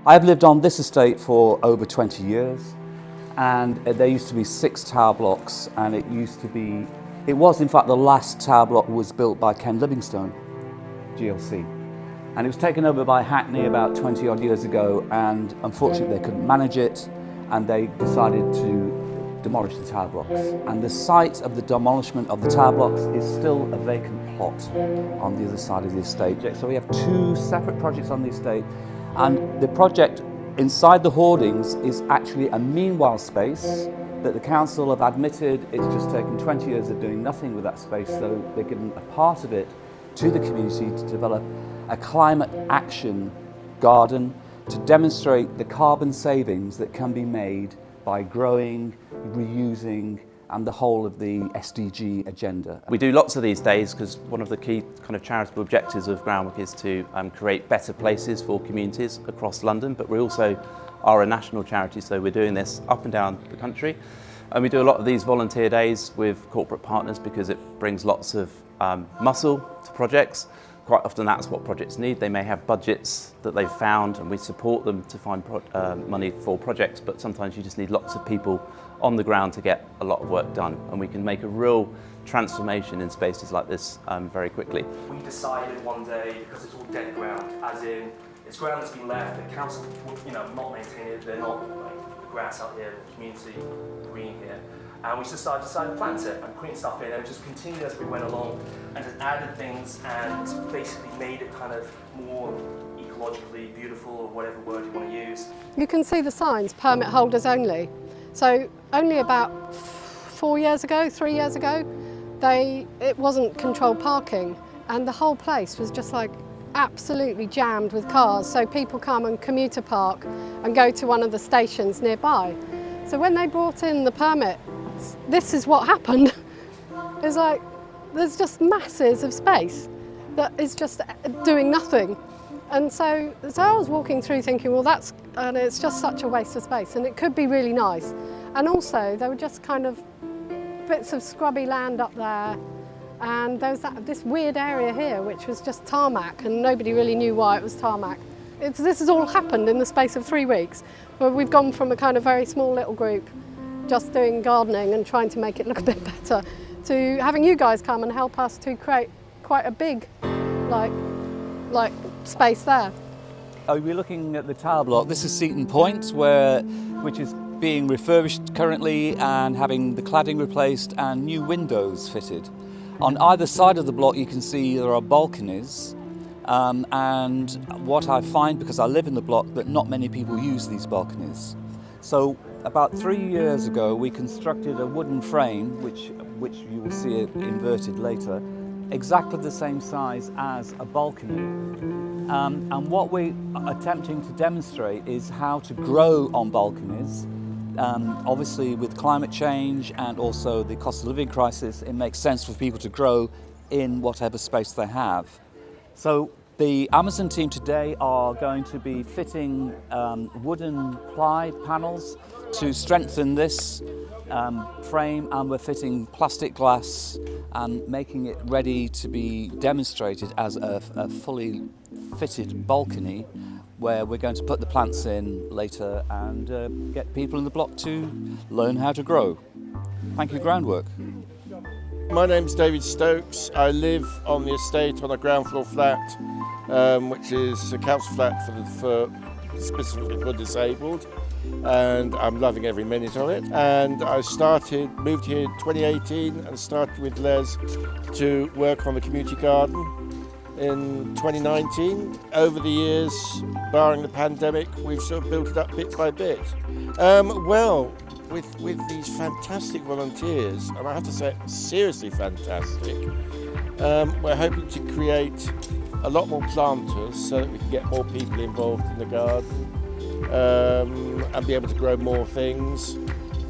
I've lived on this estate for over 20 years, and there used to be 6 tower blocks, and it was in fact the last tower block was built by Ken Livingstone, GLC. And it was taken over by Hackney about 20 odd years ago, and unfortunately they couldn't manage it, and they decided to demolish the tower blocks. And the site of the demolishment of the tower blocks is still a vacant plot on the other side of the estate. So we have 2 separate projects on the estate, and the project inside the Hoardings is actually a meanwhile space that the council have admitted it's just taken 20 years of doing nothing with that space, so they're giving a part of it to the community to develop a climate action garden to demonstrate the carbon savings that can be made by growing, reusing, and the whole of the SDG agenda. We do lots of these days because one of the key kind of charitable objectives of Groundwork is to create better places for communities across London, but we also are a national charity, so we're doing this up and down the country. And we do a lot of these volunteer days with corporate partners because it brings lots of muscle to projects. Quite often that's what projects need. They may have budgets that they've found and we support them to find money for projects, but sometimes you just need lots of people on the ground to get a lot of work done, and we can make a real transformation in spaces like this very quickly. We decided one day, because it's all dead ground, as in it's ground that's been left, the council would not maintain it, they're not like the grass out here, the community green here. And we just decided to plant it and putting stuff in, and just continued as we went along and just added things and basically made it kind of more ecologically beautiful, or whatever word you want to use. You can see the signs, permit holders only. So only about 3 years ago, it wasn't controlled parking, and the whole place was just like absolutely jammed with cars. So people come and commuter park and go to one of the stations nearby. So when they brought in the permit, this is what happened. It's like there's just masses of space that is just doing nothing. And so I was walking through thinking, well, it's just such a waste of space, and it could be really nice. And also there were just kind of bits of scrubby land up there, and there was this weird area here which was just tarmac, and nobody really knew why it was tarmac. This has all happened in the space of 3 weeks, where we've gone from a kind of very small little group just doing gardening and trying to make it look a bit better, to having you guys come and help us to create quite a big like space there. We're looking at the tower block. This is Seaton Point, which is being refurbished currently and having the cladding replaced and new windows fitted. On either side of the block you can see there are balconies, and what I find, because I live in the block, that not many people use these balconies. So about 3 years ago we constructed a wooden frame, which you will see it inverted later, exactly the same size as a balcony. And what we're attempting to demonstrate is how to grow on balconies. Obviously with climate change and also the cost of living crisis, it makes sense for people to grow in whatever space they have. So the Amazon team today are going to be fitting wooden ply panels to strengthen this frame, and we're fitting plastic glass and making it ready to be demonstrated as a fully fitted balcony, where we're going to put the plants in later and get people in the block to learn how to grow. Thank you, Groundwork. My name's David Stokes. I live on the estate on a ground floor flat, which is a council flat specifically for disabled, and I'm loving every minute of it. And I moved here in 2018 and started with Les to work on the community garden in 2019. Over the years, barring the pandemic, we've sort of built it up bit by bit. With these fantastic volunteers, and I have to say, seriously fantastic, we're hoping to create a lot more planters so that we can get more people involved in the garden and be able to grow more things.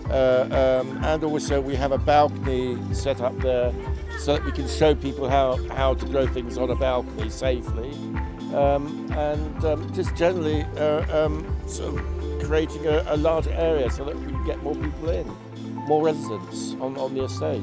And also we have a balcony set up there so that we can show people how to grow things on a balcony safely, and just generally sort of creating a larger area so that we can get more people in, more residents on the estate.